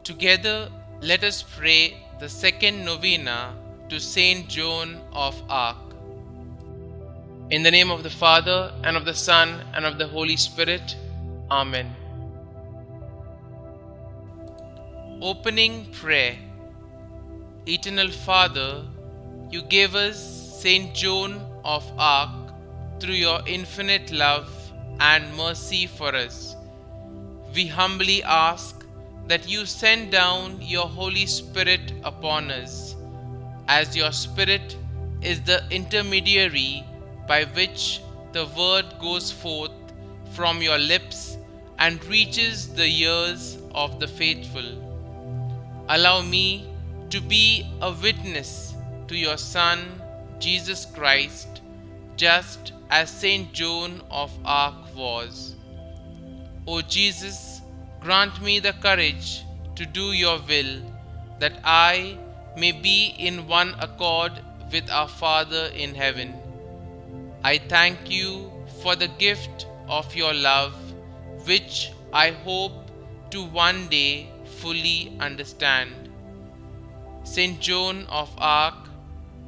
Together, let us pray the second novena to Saint Joan of Arc. In the name of the Father, and of the Son, and of the Holy Spirit. Amen. Opening Prayer. Eternal Father, you gave us Saint Joan of Arc through your infinite love and mercy for us. We humbly ask that you send down your Holy Spirit upon us, as your Spirit is the intermediary by which the word goes forth from your lips and reaches the ears of the faithful. Allow me to be a witness to your Son, Jesus Christ, just as Saint Joan of Arc was. O Jesus, grant me the courage to do your will, that I may be in one accord with our Father in heaven. I thank you for the gift of your love, which I hope to one day fully understand. Saint Joan of Arc,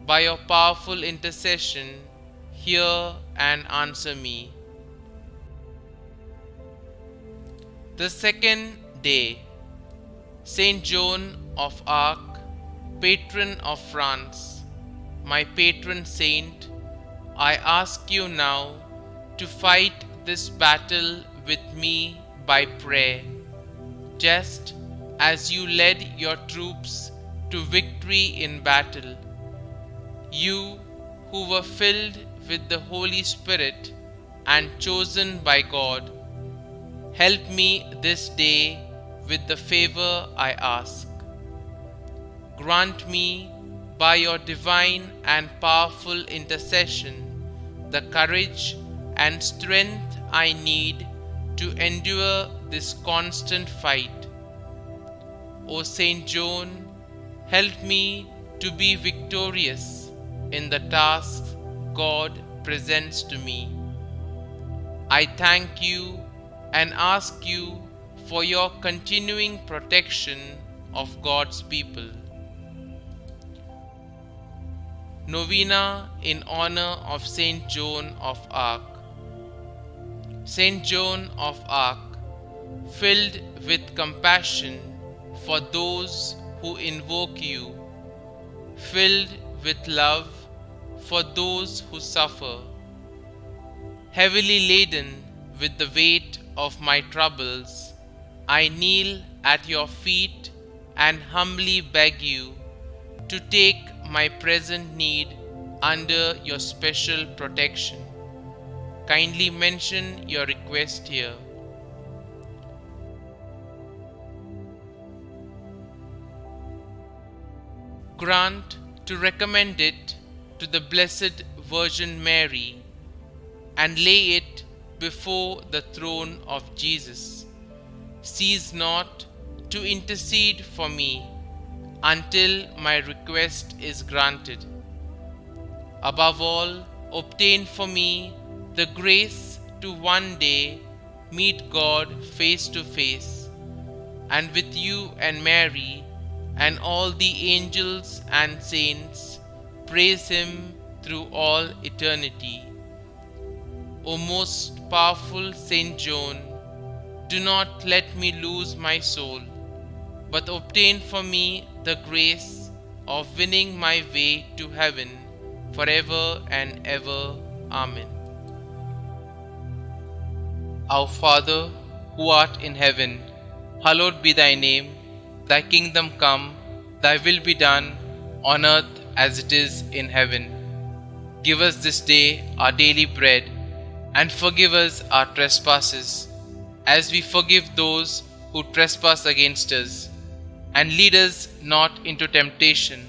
by your powerful intercession, hear and answer me. The second day. Saint Joan of Arc, patron of France, my patron saint, I ask you now to fight this battle with me by prayer, just as you led your troops to victory in battle. You who were filled with the Holy Spirit and chosen by God, help me this day with the favor I ask. Grant me, by your divine and powerful intercession, the courage and strength I need to endure this constant fight. O Saint Joan, help me to be victorious in the tasks God presents to me. I thank you and ask you for your continuing protection of God's people. Novena in honor of Saint Joan of Arc. Saint Joan of Arc, filled with compassion for those who invoke you, filled with love for those who suffer, heavily laden with the weight of my troubles, I kneel at your feet and humbly beg you to take my present need under your special protection. Kindly mention your request here. Grant to recommend it to the Blessed Virgin Mary and lay it before the throne of Jesus. Cease not to intercede for me until my request is granted. Above all, obtain for me the grace to one day meet God face to face, and with you and Mary and all the angels and saints praise Him through all eternity. O most powerful Saint Joan, do not let me lose my soul, but obtain for me the grace of winning my way to heaven forever and ever. Amen. Our Father, who art in heaven, hallowed be thy name. Thy kingdom come, thy will be done, on earth as it is in heaven. Give us this day our daily bread, and forgive us our trespasses, as we forgive those who trespass against us. And lead us not into temptation,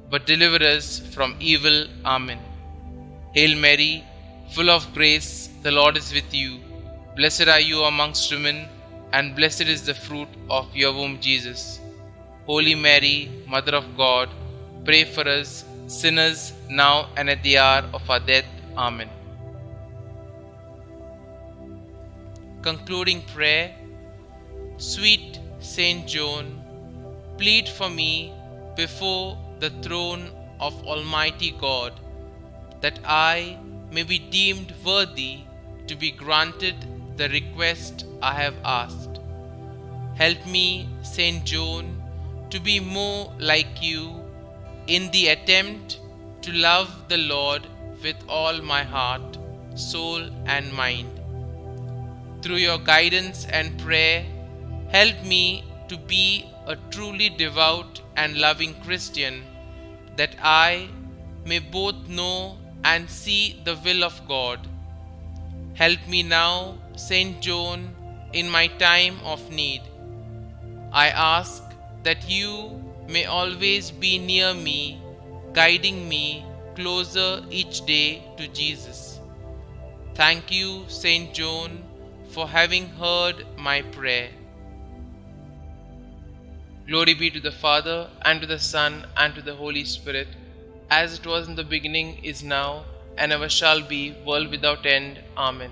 but deliver us from evil. Amen. Hail Mary, full of grace, the Lord is with you. Blessed are you amongst women, and blessed is the fruit of your womb, Jesus. Holy Mary, Mother of God, pray for us sinners, now and at the hour of our death. Amen. Concluding prayer. Sweet Saint Joan, plead for me before the throne of Almighty God, that I may be deemed worthy to be granted the request I have asked. Help me, Saint John, to be more like you in the attempt to love the Lord with all my heart, soul, and mind. Through your guidance and prayer, help me to be a truly devout and loving Christian, that I may both know and see the will of God. Help me now, Saint John, in my time of need. I ask that you may always be near me, guiding me closer each day to Jesus. Thank you, Saint John, for having heard my prayer. Glory be to the Father, and to the Son, and to the Holy Spirit, as it was in the beginning, is now, and ever shall be, world without end. Amen.